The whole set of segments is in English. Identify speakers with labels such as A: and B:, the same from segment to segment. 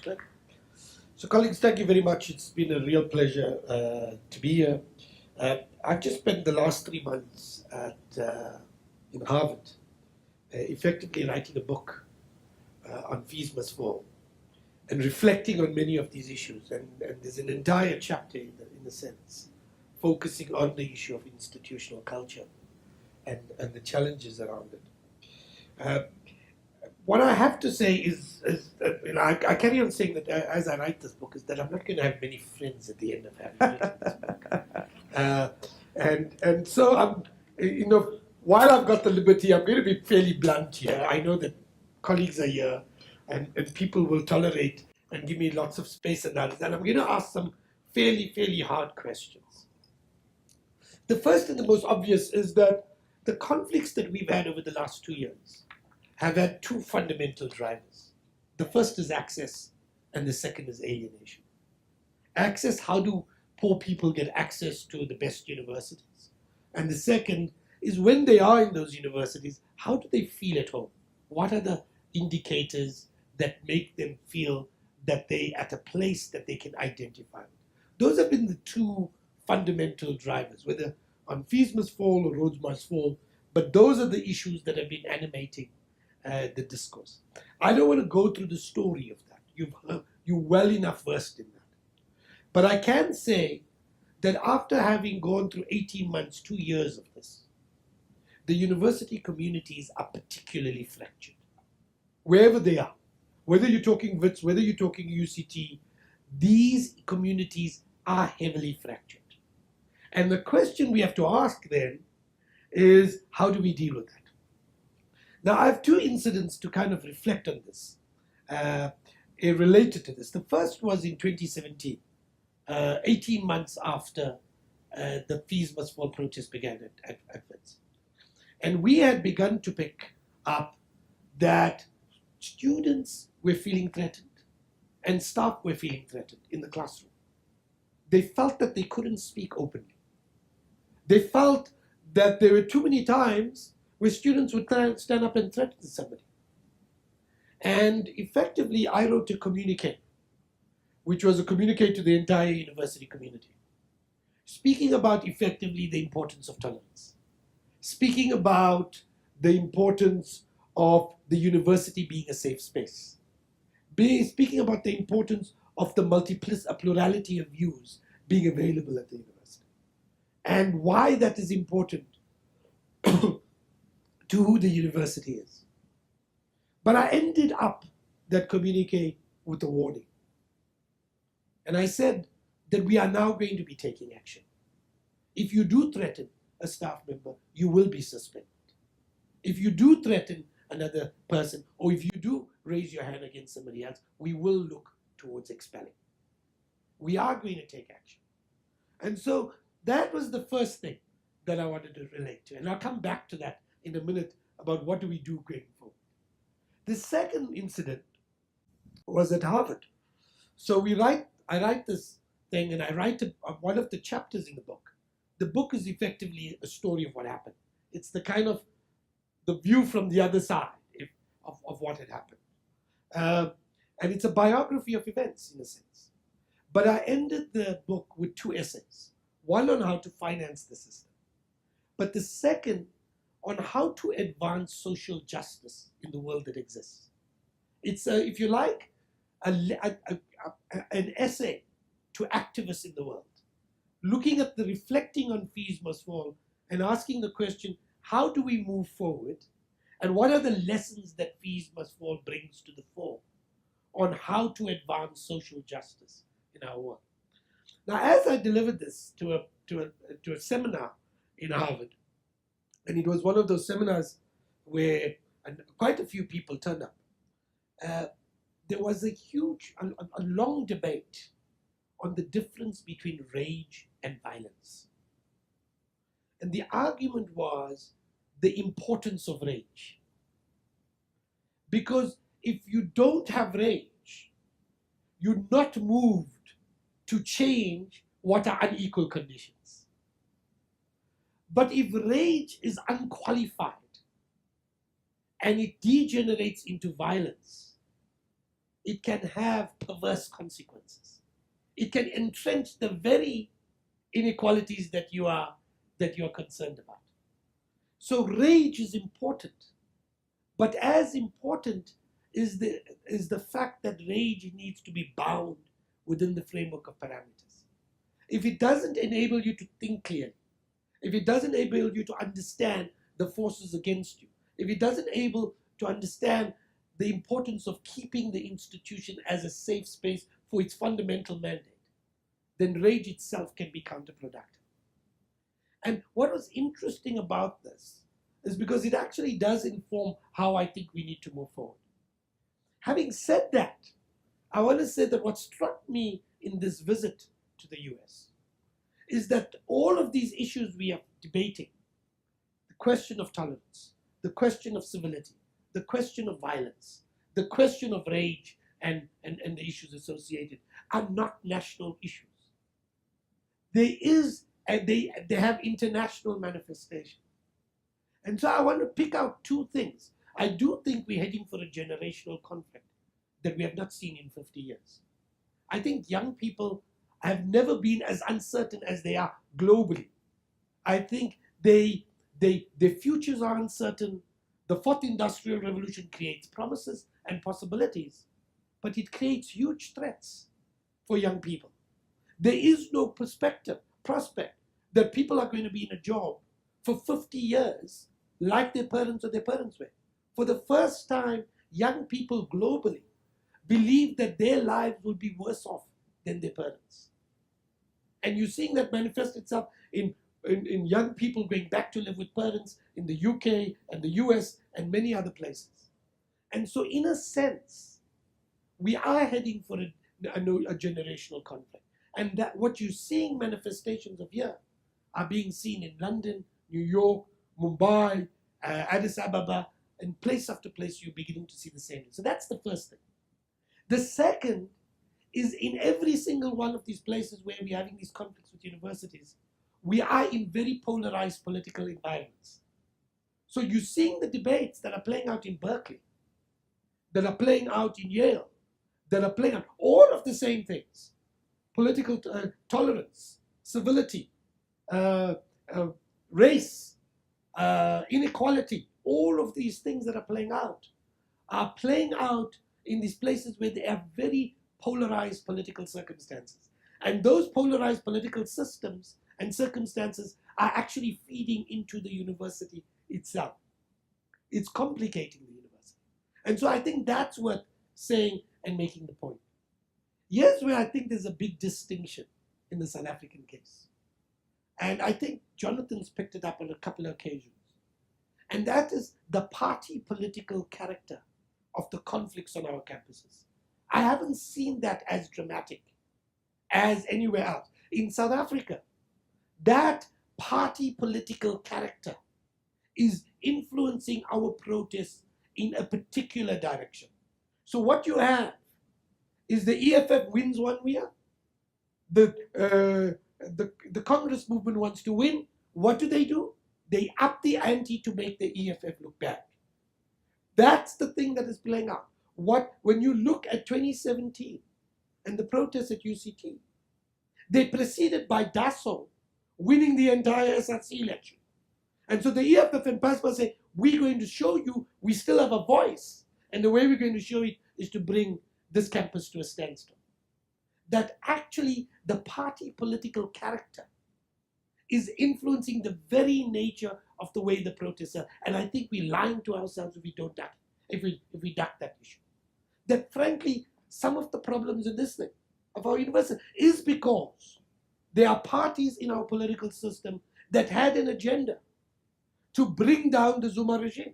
A: Good. So, colleagues, thank you very much. It's been a real pleasure to be here. I've just spent the last 3 months in Harvard, effectively writing a book on fees must fall and reflecting on many of these issues. And there's an entire chapter, in a sense, focusing on the issue of institutional culture and the challenges around it. What I have to say is I carry on saying that as I write this book, is that I'm not going to have many friends at the end of having written this book. And so while I've got the liberty, I'm going to be fairly blunt here. I know that colleagues are here, and people will tolerate and give me lots of space and others, and I'm going to ask some fairly hard questions. The first and the most obvious is that the conflicts that we've had over the last 2 years have had two fundamental drivers. The first is access, and the second is alienation. Access, how do poor people get access to the best universities? And the second is when they are in those universities, how do they feel at home? What are the indicators that make them feel that they're at a place that they can identify with? Those have been the two fundamental drivers, whether on fees must fall or roads must fall, but those are the issues that have been animating the discourse. I don't want to go through the story of that. You're well enough versed in that. But I can say that after having gone through 18 months, 2 years of this, the university communities are particularly fractured. Wherever they are, whether you're talking WITS, whether you're talking UCT, these communities are heavily fractured. And the question we have to ask then is, how do we deal with that? Now, I have two incidents to kind of reflect on this, related to this. The first was in 2017, 18 months after the fees must fall protest began at WITS. And we had begun to pick up that students were feeling threatened and staff were feeling threatened in the classroom. They felt that they couldn't speak openly. They felt that there were too many times where students would stand up and threaten somebody. And effectively, I wrote a communique, which was a communique to the entire university community, speaking about effectively the importance of tolerance, speaking about the importance of the university being a safe space, speaking about the importance of the plurality of views being available at the university, and why that is important to who the university is. But I ended up that communique with a warning. And I said that we are now going to be taking action. If you do threaten a staff member, you will be suspended. If you do threaten another person, or if you do raise your hand against somebody else, we will look towards expelling. We are going to take action. And so that was the first thing that I wanted to relate to. And I'll come back to that in a minute about what do we do going forward. The second incident was at Harvard. So I write this thing, and I write one of the chapters in the book. The book is effectively a story of what happened. It's the kind of the view from the other side of what had happened. And it's a biography of events, in a sense. But I ended the book with 2 essays. One on how to finance the system, but the second on how to advance social justice in the world that exists. It's, if you like, an essay to activists in the world, looking at the reflecting on fees must fall and asking the question, how do we move forward, and what are the lessons that fees must fall brings to the fore on how to advance social justice in our world. Now, as I delivered this to a seminar in Harvard, and it was one of those seminars where quite a few people turned up, there was a long debate on the difference between rage and violence. And the argument was the importance of rage. Because if you don't have rage, you're not moved to change what are unequal conditions. But if rage is unqualified and it degenerates into violence, it can have perverse consequences. It can entrench the very inequalities that you are concerned about. So rage is important, but as important is the fact that rage needs to be bound within the framework of parameters. If it doesn't enable you to think clearly, if it doesn't enable you to understand the forces against you, if it doesn't able to understand the importance of keeping the institution as a safe space for its fundamental mandate, then rage itself can be counterproductive. And what was interesting about this is because it actually does inform how I think we need to move forward. Having said that, I want to say that what struck me in this visit to the US is that all of these issues we are debating, the question of tolerance, the question of civility, the question of violence, the question of rage and the issues associated, are not national issues. There is, and they have international manifestation. And so I want to pick out two things. I do think we're heading for a generational conflict that we have not seen in 50 years. I think young people have never been as uncertain as they are globally. I think their futures are uncertain. The fourth industrial revolution creates promises and possibilities, but it creates huge threats for young people. There is no prospect that people are going to be in a job for 50 years like their parents or their parents were. For the first time, young people globally believe that their lives will be worse off than their parents. And you're seeing that manifest itself in young people going back to live with parents in the UK and the US and many other places. And so in a sense, we are heading for a generational conflict. And that what you're seeing manifestations of here are being seen in London, New York, Mumbai, Addis Ababa, and place after place you're beginning to see the same. So that's the first thing. The second is in every single one of these places where we're having these conflicts with universities, we are in very polarized political environments. So you're seeing the debates that are playing out in Berkeley, that are playing out in Yale, that are playing out all of the same things. Political tolerance, civility, race, inequality, all of these things that are playing out in these places where they have very polarized political circumstances. And those polarized political systems and circumstances are actually feeding into the university itself. It's complicating the university. And so I think that's worth saying and making the point. Here's where I think there's a big distinction in the South African case. And I think Jonathan's picked it up on a couple of occasions. And that is the party political character of the conflicts on our campuses. I haven't seen that as dramatic as anywhere else. In South Africa, that party political character is influencing our protests in a particular direction. So what you have is the EFF wins one year, the Congress movement wants to win. What do? They up the ante to make the EFF look bad. That's the thing that is playing out. When you look at 2017 and the protests at UCT, they preceded by DASO winning the entire SRC election. And so the EFF and PASPA say, we're going to show you we still have a voice. And the way we're going to show it is to bring this campus to a standstill. That actually the party political character is influencing the very nature of the way the protests are. And I think we're lying to ourselves if we don't duck, if we duck that issue. That frankly, some of the problems in this thing of our university is because there are parties in our political system that had an agenda to bring down the Zuma regime.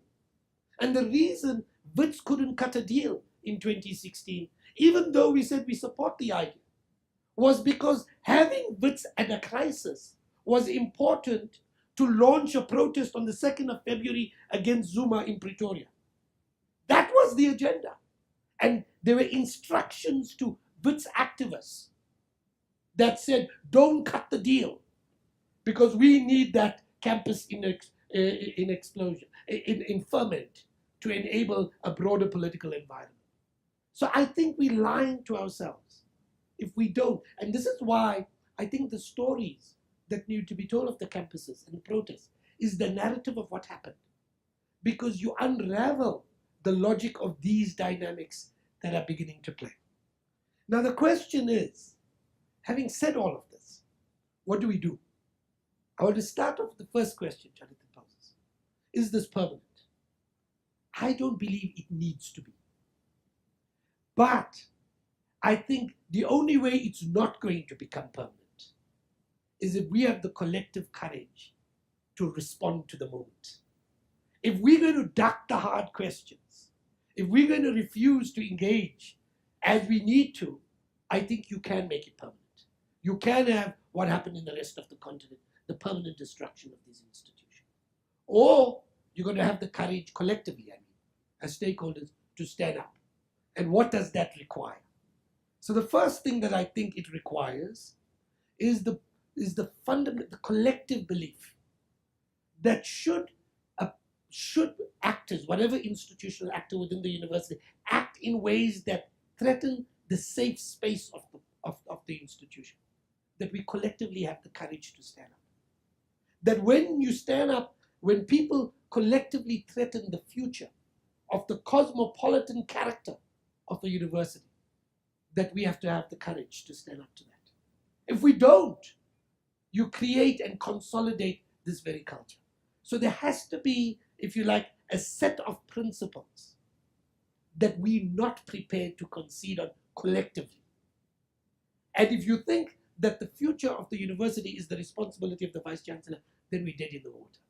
A: And the reason Wits couldn't cut a deal in 2016, even though we said we support the idea, was because having Wits at a crisis was important to launch a protest on the 2nd of February against Zuma in Pretoria. That was the agenda. And there were instructions to Wits activists that said, don't cut the deal because we need that campus in explosion, in ferment to enable a broader political environment. So I think we're lying to ourselves if we don't. And this is why I think the stories that need to be told of the campuses and the protests is the narrative of what happened. Because you unravel the logic of these dynamics that are beginning to play. Now the question is, having said all of this, what do we do? I want to start off with the first question Jonathan poses. Is this permanent? I don't believe it needs to be. But I think the only way it's not going to become permanent is if we have the collective courage to respond to the moment. If we're going to duck the hard questions, if we're going to refuse to engage as we need to, I think you can make it permanent. You can have what happened in the rest of the continent, the permanent destruction of these institutions. Or you're going to have the courage collectively, as stakeholders, to stand up. And what does that require? So the first thing that I think it requires is the fundamental, the collective belief that should actors, whatever institutional actor within the university, act in ways that threaten the safe space of the institution, that we collectively have the courage to stand up. That when you stand up, when people collectively threaten the future of the cosmopolitan character of the university, that we have to have the courage to stand up to that. If we don't, you create and consolidate this very culture. So there has to be, if you like, a set of principles that we're not prepared to concede on collectively. And if you think that the future of the university is the responsibility of the Vice-Chancellor, then we're dead in the water.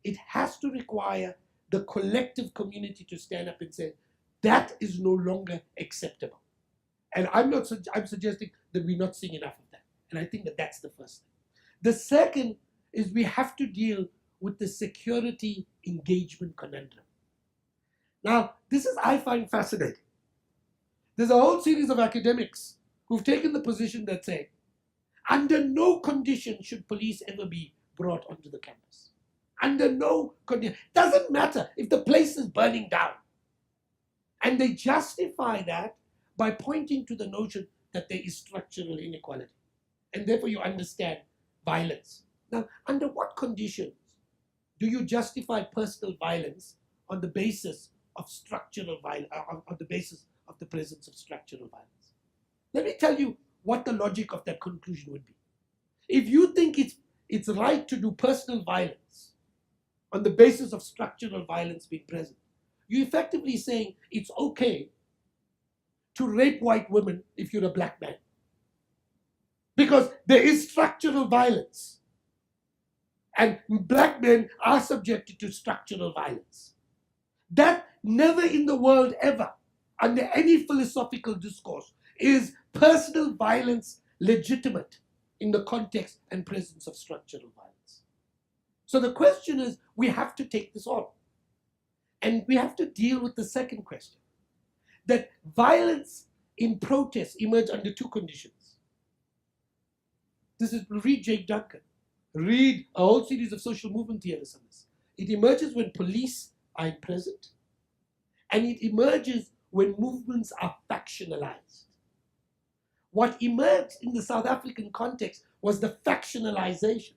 A: It has to require the collective community to stand up and say, that is no longer acceptable. And I'm suggesting that we're not seeing enough of that. And I think that that's the first thing. The second is we have to deal with the security engagement conundrum. Now, this is, I find fascinating. There's a whole series of academics who've taken the position that say, under no condition should police ever be brought onto the campus. Under no condition. Doesn't matter if the place is burning down. And they justify that by pointing to the notion that there is structural inequality. And therefore you understand violence. Now, under what conditions do you justify personal violence on the basis of structural violence, on the basis of the presence of structural violence? Let me tell you what the logic of that conclusion would be. If you think it's right to do personal violence on the basis of structural violence being present, you're effectively saying it's okay to rape white women if you're a black man. Because there is structural violence. And black men are subjected to structural violence. That never in the world ever, under any philosophical discourse, is personal violence legitimate in the context and presence of structural violence. So the question is, we have to take this on. And we have to deal with the second question, that violence in protest emerge under two conditions. This is, read Jake Duncan, read a whole series of social movement theorists on this. It emerges when police are present, and it emerges when movements are factionalized. What emerged in the South African context was the factionalization.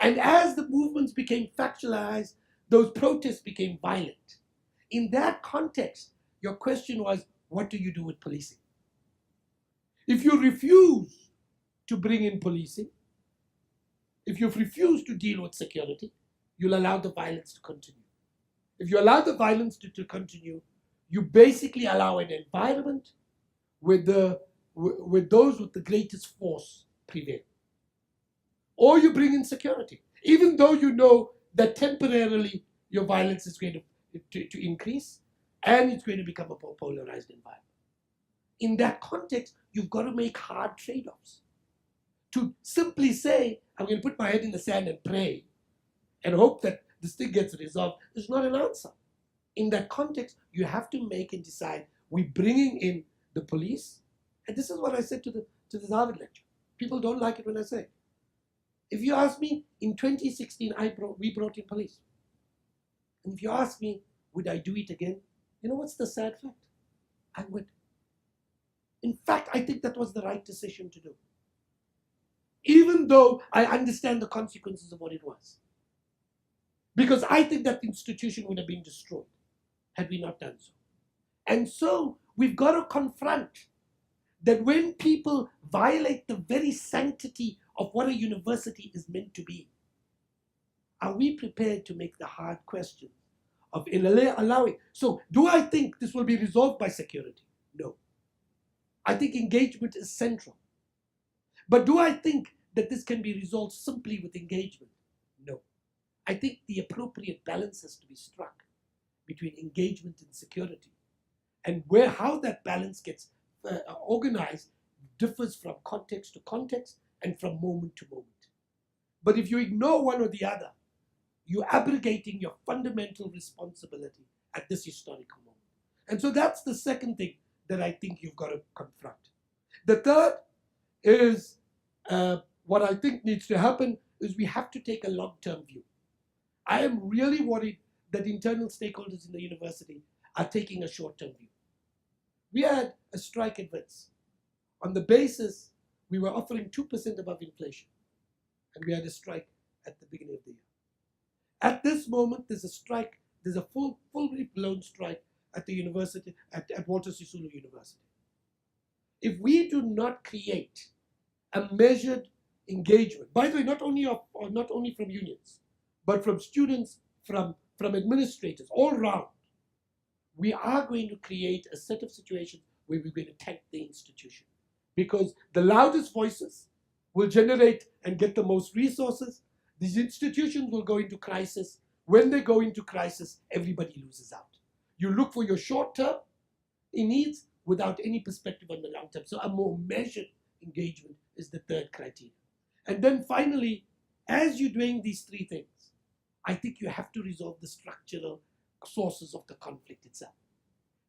A: And as the movements became factionalized, those protests became violent. In that context, your question was, what do you do with policing? If you refuse to bring in policing, if you refuse to deal with security, you'll allow the violence to continue. If you allow the violence to continue, you basically allow an environment where those with the greatest force prevail. Or you bring in security, even though you know that temporarily your violence is going to increase and it's going to become a polarized environment. In that context, you've got to make hard trade-offs. To simply say, I'm going to put my head in the sand and pray and hope that this thing gets resolved is not an answer. In that context, you have to make and decide, we're bringing in the police. And this is what I said to the Harvard lecture. People don't like it when I say it. If you ask me, in 2016, we brought in police. And if you ask me, would I do it again? You know what's the sad fact? I would. In fact, I think that was the right decision to do. Even though I understand the consequences of what it was. Because I think that institution would have been destroyed had we not done so. And so we've got to confront that when people violate the very sanctity of what a university is meant to be, are we prepared to make the hard question of allowing? So do I think this will be resolved by security? No. I think engagement is central. But do I think that this can be resolved simply with engagement? No. I think the appropriate balance has to be struck between engagement and security. And how that balance gets organized differs from context to context and from moment to moment. But if you ignore one or the other, you're abrogating your fundamental responsibility at this historical moment. And so that's the second thing that I think you've got to confront. The third is what I think needs to happen is we have to take a long-term view. I am really worried that internal stakeholders in the university are taking a short-term view. We had a strike at WITS. On the basis, we were offering 2% above inflation. And we had a strike at the beginning of the year. At this moment, there's a strike, there's a fully blown strike at the university, at Walter Sisulu University. If we do not create a measured engagement, by the way, not only from unions, but from students, from administrators, all round, we are going to create a set of situations where we're going to tank the institution. Because the loudest voices will generate and get the most resources. These institutions will go into crisis. When they go into crisis, everybody loses out. You look for your short-term needs without any perspective on the long-term. So a more measured engagement is the third criteria. And then finally, as you're doing these three things, I think you have to resolve the structural sources of the conflict itself.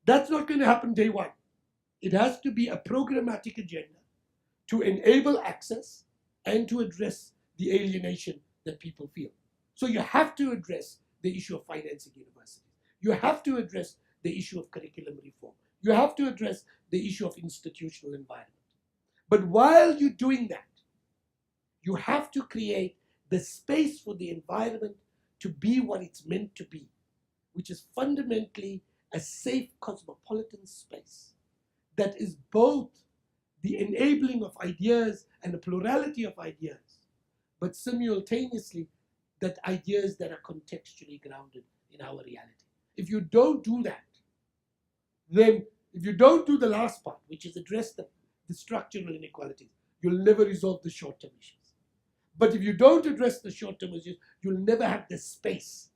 A: That's not going to happen day one. It has to be a programmatic agenda to enable access and to address the alienation that people feel. So you have to address the issue of financing universities. You have to address the issue of curriculum reform. You have to address the issue of institutional environment. But while you're doing that, you have to create the space for the environment to be what it's meant to be, which is fundamentally a safe cosmopolitan space that is both the enabling of ideas and a plurality of ideas, but simultaneously that ideas that are contextually grounded in our reality. If you don't do that, then if you don't do the last part, which is address the structural inequalities, you'll never resolve the short-term issues. But if you don't address the short-term issues, you'll never have the space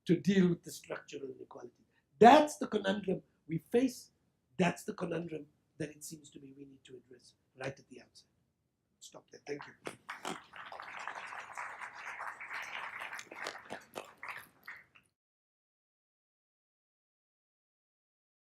A: to deal with the structural inequality. That's the conundrum we face. That's the conundrum that it seems to me we need to address right at the outset. Stop there. Thank you.